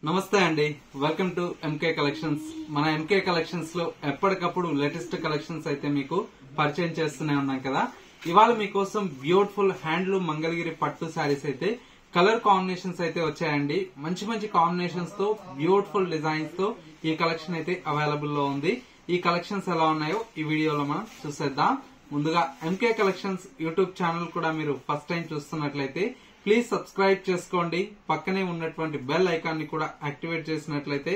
నమస్తే అండి, welcome to MK collections. మన ఎంకే కలెక్షన్స్ లో ఎప్పటికప్పుడు లేటెస్ట్ కలెక్షన్స్ అయితే మీకు పరిచయం చేస్తూనే ఉన్నాం కదా. ఇవాళ మీకోసం బ్యూటిఫుల్ హ్యాండ్లూమ్ మంగళగిరి పట్టు శారీస్ అయితే కలర్ కాంబినేషన్స్ అయితే వచ్చాయండి. మంచి మంచి కాంబినేషన్స్ తో బ్యూటిఫుల్ డిజైన్స్ తో ఈ కలెక్షన్ అయితే అవైలబుల్ లో ఉంది. ఈ కలెక్షన్స్ ఎలా ఉన్నాయో ఈ వీడియోలో మనం చూసేద్దాం. ముందుగా ఎంకే కలెక్షన్స్ యూట్యూబ్ ఛానల్ కూడా మీరు ఫస్ట్ టైం చూస్తున్నట్లయితే ప్లీజ్ సబ్స్క్రైబ్ చేసుకోండి. పక్కనే ఉన్నటువంటి బెల్ ఐకాన్ ని కూడా యాక్టివేట్ చేసినట్లయితే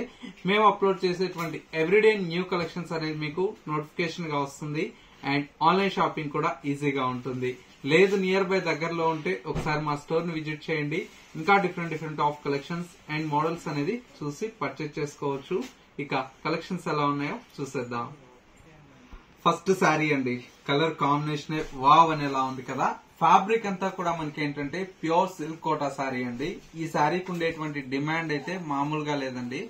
మేము అప్లోడ్ చేసేటువంటి ఎవ్రీడే న్యూ కలెక్షన్స్ అనేది మీకు నోటిఫికేషన్ గా వస్తుంది. అండ్ ఆన్లైన్ షాపింగ్ కూడా ఈజీగా ఉంటుంది. లేదు నియర్ బై దగ్గరలో ఉంటే ఒకసారి మా స్టోర్ ని విజిట్ చేయండి. ఇంకా different of collections and models అనేది చూసి పర్చేజ్ చేసుకోవచ్చు. ఇక కలెక్షన్స్ ఎలా ఉన్నాయో చూసేద్దాం. ఫస్ట్ శారీ అండి, కలర్ కాంబినేషన్ వావ్ అనేలా ఉంది కదా. ఫ్యాబ్రిక్ అంతా కూడా మనకి ఏంటంటే ప్యూర్ సిల్క్ కోటా శారీ అండి. ఈ శారీకి ఉండేటువంటి డిమాండ్ అయితే మామూలుగా లేదండి.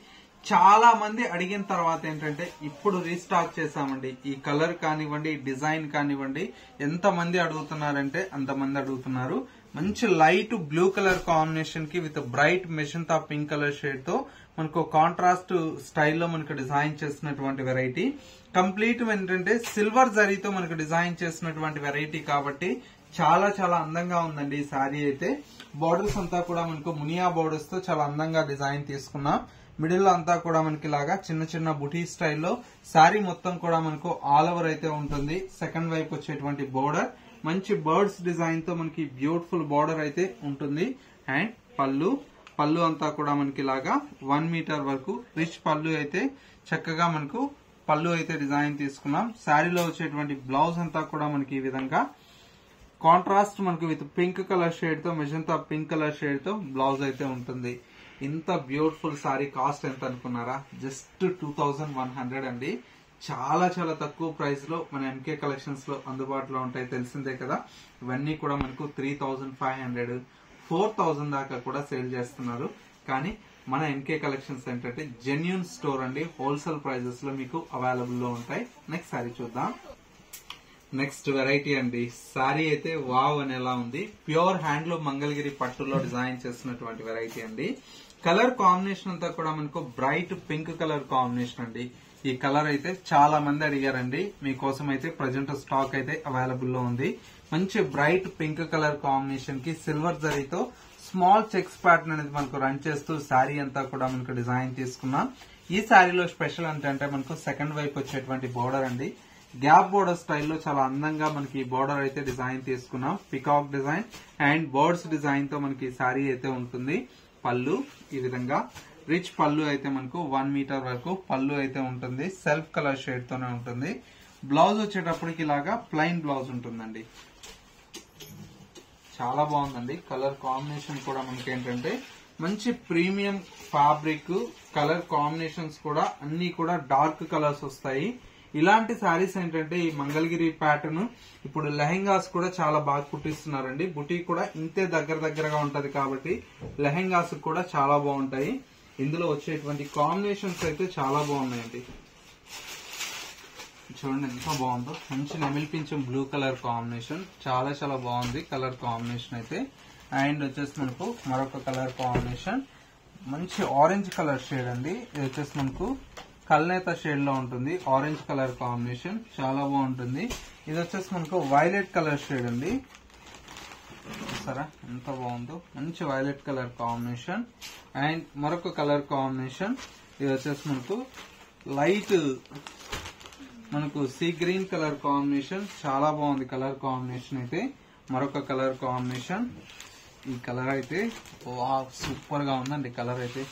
చాలా మంది అడిగిన తర్వాత ఏంటంటే ఇప్పుడు రీస్టాక్ చేశామండి. ఈ కలర్ కానివ్వండి, డిజైన్ కానివ్వండి, ఎంత మంది అడుగుతున్నారంటే అంతమంది అడుగుతున్నారు. మంచి లైట్ బ్లూ కలర్ కాంబినేషన్ కి with bright magenta pink colour shade తో మనకు కాంట్రాస్ట్ స్టైల్లో మనకు డిజైన్ చేసినటువంటి వెరైటీ. కంప్లీట్ ఏంటంటే సిల్వర్ జరీతో మనకు డిజైన్ చేసినటువంటి వెరైటీ కాబట్టి చాలా చాలా అందంగా ఉందండి ఈ శారీ అయితే. బోర్డర్స్ అంతా కూడా మనకు మునియా బోర్డర్స్ తో చాలా అందంగా డిజైన్ తీసుకున్నాం. మిడిల్ లో అంతా కూడా మనకి ఇలాగా చిన్న చిన్న బుటీ స్టైల్లో శారీ మొత్తం కూడా మనకు ఆల్ ఓవర్ అయితే ఉంటుంది. సెకండ్ వైపు వచ్చేటువంటి బోర్డర్ మంచి బర్డ్స్ డిజైన్ తో మనకి బ్యూటిఫుల్ బోర్డర్ అయితే ఉంటుంది. అండ్ పళ్ళు అంతా కూడా మనకి ఇలాగా 1 మీటర్ వరకు రిచ్ పళ్ళు అయితే చక్కగా మనకు పళ్ళు అయితే డిజైన్ తీసుకున్నాం. శారీలో వచ్చేటువంటి బ్లౌజ్ అంతా కూడా మనకి ఈ విధంగా కాంట్రాస్ట్ మనకు విత్ పింక్ కలర్ షేడ్ తో మెజంతా పింక్ కలర్ షేడ్ తో బ్లౌజ్ అయితే ఉంటుంది. ఇంత బ్యూటిఫుల్ సారీ కాస్ట్ ఎంత అనుకున్నారా? జస్ట్ 2100 అండి. చాలా చాలా తక్కువ ప్రైస్ లో మన ఎంకే కలెక్షన్స్ లో అందుబాటులో ఉంటాయి, తెలిసిందే కదా. ఇవన్నీ కూడా మనకు 3500, 4000 దాకా కూడా సేల్ చేస్తున్నారు. కానీ మన ఎంకే కలెక్షన్స్ ఏంటంటే జెన్యూన్ స్టోర్ అండి. హోల్సేల్ ప్రైజెస్ లో మీకు అవైలబుల్ లో ఉంటాయి. నెక్స్ట్ సారీ చూద్దాం. నెక్స్ట్ వెరైటీ అండి, శారీ అయితే వావ్ అనేలా ఉంది. ప్యూర్ హ్యాండ్లూమ్ మంగళగిరి పట్టులో డిజైన్ చేసినటువంటి వెరైటీ అండి. కలర్ కాంబినేషన్ అంతా కూడా మనకు బ్రైట్ పింక్ కలర్ కాంబినేషన్ అండి. ఈ కలర్ అయితే చాలా మంది అడిగారండి. మీకోసం అయితే ప్రజెంట్ స్టాక్ అయితే అవైలబుల్ లో ఉంది. మంచి బ్రైట్ పింక్ కలర్ కాంబినేషన్ కి సిల్వర్ జరీతో స్మాల్ చెక్స్ ప్యాటర్న్ అనేది మనకు రన్ చేస్తూ శారీ అంతా కూడా మనకు డిజైన్ తీసుకున్నాం. ఈ శారీలో స్పెషల్ ఏంటంటే మనకు సెకండ్ వైపు వచ్చేటువంటి బోర్డర్ అండి. గ్యాప్ బోర్డర్ స్టైల్లో చాలా అందంగా మనకి బోర్డర్ అయితే డిజైన్ తీసుకున్నాం. Peacock design and birds design తో మనకి శారీ అయితే ఉంటుంది. పళ్ళు ఈ విధంగా రిచ్ పళ్ళు అయితే మనకు 1 మీటర్ వరకు పళ్ళు అయితే ఉంటుంది. సెల్ఫ్ కలర్ షేడ్ తోనే ఉంటుంది. బ్లౌజ్ వచ్చేటప్పటికి ఇలాగా ప్లెయిన్ బ్లౌజ్ ఉంటుందండి. చాలా బాగుందండి. కలర్ కాంబినేషన్ కూడా మనకి ఏంటంటే మంచి ప్రీమియం ఫ్యాబ్రిక్. కలర్ కాంబినేషన్స్ కూడా అన్ని కూడా డార్క్ కలర్స్ వస్తాయి. ఇలాంటి శారీస్ ఏంటంటే ఈ మంగళగిరి ప్యాటర్న్ ఇప్పుడు లెహెంగాస్ కూడా చాలా బాగా కుట్టిస్తున్నారండి. బుటీ కూడా ఇంతే దగ్గరగా ఉంటది కాబట్టి లెహెంగాస్ కూడా చాలా బాగుంటాయి. ఇందులో వచ్చేటువంటి కాంబినేషన్స్ అయితే చాలా బాగున్నాయండి. చూడండి ఎంత బాగుందో. మంచి నెమిలిపించం బ్లూ కలర్ కాంబినేషన్, చాలా చాలా బాగుంది కలర్ కాంబినేషన్ అయితే. అండ్ వచ్చేసి మనకు మరొక కలర్ కాంబినేషన్ మంచి ఆరెంజ్ కలర్ షేడ్ అండి. ఇది వచ్చేసి మనకు కల్నేత షేడ్ లో ఉంటుంది. ఆరెంజ్ కలర్ కాంబినేషన్ చాలా బాగుంటుంది. ఇది వచ్చేసి మనకు వైలెట్ కలర్ షేడ్ అండి. చూసారా ఎంత బాగుందో. మంచి వైలెట్ కలర్ కాంబినేషన్. అండ్ మరొక కలర్ కాంబినేషన్ ఇది వచ్చేసి మనకు లైట్ మనకు సీ గ్రీన్ కలర్ కాంబినేషన్. చాలా బాగుంది కలర్ కాంబినేషన్ అయితే. మరొక కలర్ కాంబినేషన్. ఈ కలర్ అయితే సూపర్ గా ఉందండి. కలర్ అయితే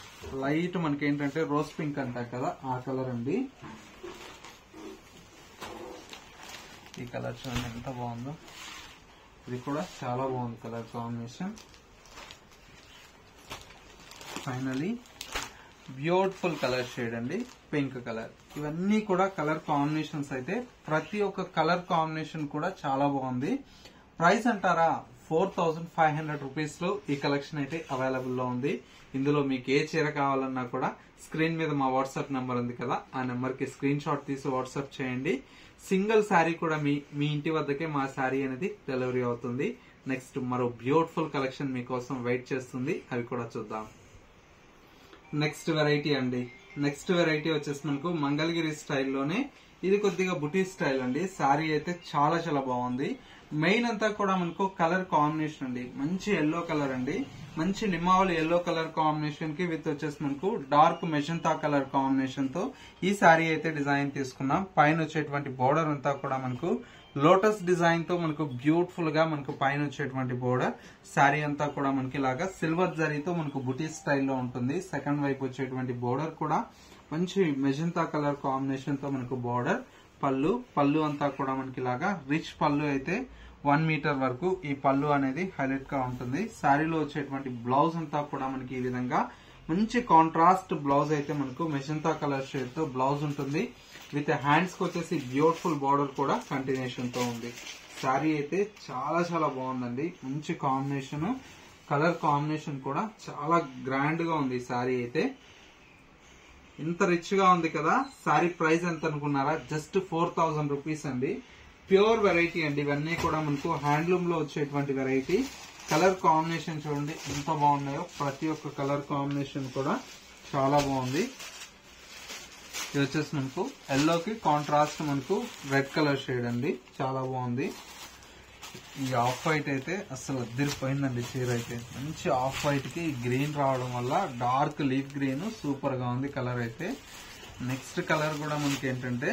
లైట్ మనకి ఏంటంటే రోజ్ పింక్ అంటారు కదా, ఆ కలర్ అండి. ఈ కలర్ చూడండి ఎంత బాగుందో. ఇది కూడా చాలా బాగుంది colour combination. Finally beautiful colour shade అండి, పింక్ కలర్. ఇవన్నీ కూడా కలర్ కాంబినేషన్స్ అయితే ప్రతి ఒక్క కలర్ కాంబినేషన్ కూడా చాలా బాగుంది. ప్రైస్ అంటారా 4500 రూపీస్ లో ఈ కలెక్షన్ అయితే అవైలబుల్ లో ఉంది. ఇందులో మీకు ఏ చీర కావాలన్నా కూడా స్క్రీన్ మీద మా వాట్సాప్ నెంబర్ ఉంది కదా, ఆ నెంబర్ కి స్క్రీన్ షాట్ తీసి వాట్సాప్ చేయండి. సింగిల్ శారీ కూడా మీ ఇంటి వద్దకే మా శారీ అనేది డెలివరీ అవుతుంది. నెక్స్ట్ మరో బ్యూటిఫుల్ కలెక్షన్ మీకోసం వెయిట్ చేస్తుంది, అవి కూడా చూద్దాం. నెక్స్ట్ వెరైటీ అండి. నెక్స్ట్ వెరైటీ వచ్చేసి మనకు మంగళగిరి స్టైల్లోనే ఇది కొద్దిగా బుటీ స్టైల్ అండి. శారీ అయితే చాలా చాలా బాగుంది. మెయిన్ అంతా కూడా మనకు కలర్ కాంబినేషన్ అండి. మంచి ఎల్లో కలర్ అండి. మంచి నిమ్మావళి ఎల్లో కలర్ కాంబినేషన్ కి విత్ వచ్చేసి మనకు డార్క్ మెజంతా కలర్ కాంబినేషన్ తో ఈ శారీ అయితే డిజైన్ తీసుకున్నాం. పైన వచ్చేటువంటి బోర్డర్ అంతా కూడా మనకు లోటస్ డిజైన్ తో మనకు బ్యూటిఫుల్ గా మనకు పైన వచ్చేటువంటి బోర్డర్. శారీ అంతా కూడా మనకి ఇలాగా సిల్వర్ జరీతో మనకు బుటీ స్టైల్లో ఉంటుంది. సెకండ్ వైపు వచ్చేటువంటి బోర్డర్ కూడా మంచి మెజంతా కలర్ కాంబినేషన్ తో మనకు బోర్డర్. పళ్ళు అంతా కూడా మనకి ఇలాగా రిచ్ పళ్ళు అయితే 1 మీటర్ వరకు ఈ పళ్ళు అనేది హైలైట్ గా ఉంటుంది. శారీలో వచ్చేటువంటి బ్లౌజ్ అంతా కూడా మనకి ఈ విధంగా మంచి కాంట్రాస్ట్ బ్లౌజ్ అయితే మనకు మెజంతా కలర్ షేడ్ తో బ్లౌజ్ ఉంటుంది. విత్ హ్యాండ్స్ కి వచ్చేసి బ్యూటిఫుల్ బార్డర్ కూడా కంటిన్యూషన్ తో ఉంది. శారీ అయితే చాలా చాలా బాగుందండి. మంచి కాంబినేషన్, కలర్ కాంబినేషన్ కూడా చాలా గ్రాండ్ గా ఉంది. శారీ అయితే ఇంత రిచ్ గా ఉంది కదా. శారీ ప్రైస్ ఎంత అనుకున్నారా? జస్ట్ 4000 రూపీస్ అండి. ప్యూర్ వెరైటీ అండి. ఇవన్నీ కూడా మనకు హ్యాండ్లూమ్ లో వచ్చేటువంటి వెరైటీ. కలర్ కాంబినేషన్ చూడండి ఎంత బాగున్నాయో. ప్రతి ఒక్క కలర్ కాంబినేషన్ కూడా చాలా బాగుంది. ఇది వచ్చేసి మనకు ఎల్లోకి కాంట్రాస్ట్ మనకు రెడ్ కలర్ షేడ్ అండి. చాలా బాగుంది. ఈ ఆఫ్ వైట్ అయితే అసలు అద్దరిపోయిందండి. చీర అయితే మంచి ఆఫ్ వైట్ కి గ్రీన్ రావడం వల్ల డార్క్ లీఫ్ గ్రీన్ సూపర్ గా ఉంది కలర్ అయితే. నెక్స్ట్ కలర్ కూడా మనకి ఏంటంటే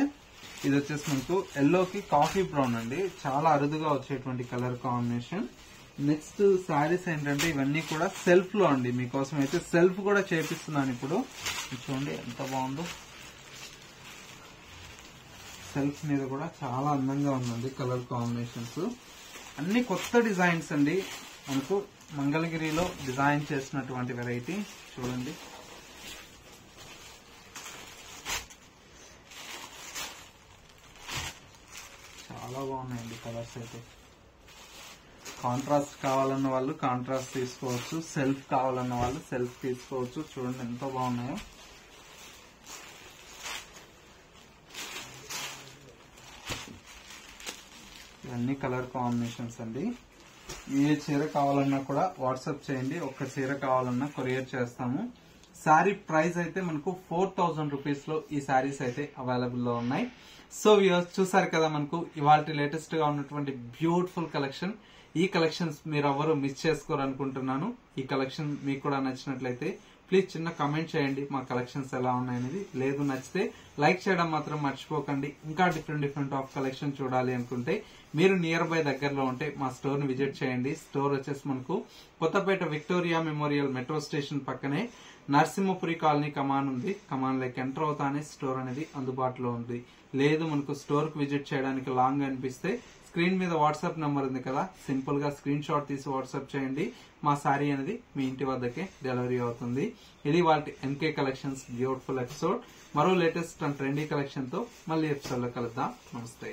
ఇది వచ్చేసి మనకు ఎల్లోకి కాఫీ బ్రౌన్ అండి. చాలా అరుదుగా వచ్చేటువంటి కలర్ కాంబినేషన్. నెక్స్ట్ శారీస్ ఏంటంటే ఇవన్నీ కూడా సెల్ఫ్ లో అండి. మీకోసం అయితే సెల్ఫ్ కూడా చేపిస్తున్నాను ఇప్పుడు. చూడండి ఎంత బాగుందో. సెల్ఫ్ మీద కూడా చాలా అందంగా ఉందండి కలర్ కాంబినేషన్స్. అన్ని కొత్త డిజైన్స్ అండి. మనకు మంగళగిరిలో డిజైన్ చేసినటువంటి వెరైటీ చూడండి. చాలా బాగున్నాయండి కలర్స్ అయితే. కాంట్రాస్ట్ కావాలన్న వాళ్ళు కాంట్రాస్ట్ తీసుకోవచ్చు. సెల్ఫ్ కావాలన్న వాళ్ళు సెల్ఫ్ తీసుకోవచ్చు. చూడండి ఎంత బాగున్నాయో. ఇవన్నీ కలర్ కాంబినేషన్స్ అండి. ఏ చీర కావాలన్నా కూడా వాట్సాప్ చేయండి. ఒక్క చీర కావాలన్నా కొరియర్ చేస్తాము. శారీ ప్రైస్ అయితే మనకు 4000 రూపీస్ లో ఈ శారీస్ అయితే అవైలబుల్ లో ఉన్నాయి. సో వ్యూవర్స్ చూసారు కదా మనకు ఇవాళ లేటెస్ట్ గా ఉన్నటువంటి బ్యూటిఫుల్ కలెక్షన్. ఈ కలెక్షన్స్ మీరు ఎవరు మిస్ చేసుకోరనుకుంటున్నాను. ఈ కలెక్షన్ మీకు కూడా నచ్చినట్లయితే ప్లీజ్ చిన్న కమెంట్ చేయండి మా కలెక్షన్స్ ఎలా ఉన్నాయనేది. లేదు నచ్చితే లైక్ చేయడం మాత్రం మర్చిపోకండి. ఇంకా డిఫరెంట్ ఆఫ్ కలెక్షన్ చూడాలి అనుకుంటే మీరు నియర్ బై దగ్గరలో ఉంటే మా స్టోర్ ని విజిట్ చేయండి. స్టోర్ వచ్చేసి మనకు Kothapet Victoria Memorial metro station పక్కనే నరసింహపురి కాలనీ కమాన్ ఉంది. కమాన్ లైక్ ఎంటర్ అవుతానే స్టోర్ అనేది అందుబాటులో ఉంది. లేదు మనకు స్టోర్ కు విజిట్ చేయడానికి లాంగ్ అనిపిస్తే స్క్రీన్ మీద వాట్సాప్ నంబర్ ఉంది కదా, సింపుల్ గా స్క్రీన్ షాట్ తీసి వాట్సాప్ చేయండి. మా శారీ అనేది మీ ఇంటి వద్దకే డెలివరీ అవుతుంది. ఇది వాటి ఎంకే కలెక్షన్స్ బ్యూటిఫుల్ ఎపిసోడ్. మరో లేటెస్ట్ అండ్ ట్రెండీ కలెక్షన్ తో మళ్ళీ ఎపిసోడ్ లో కలుద్దాం. నమస్తే.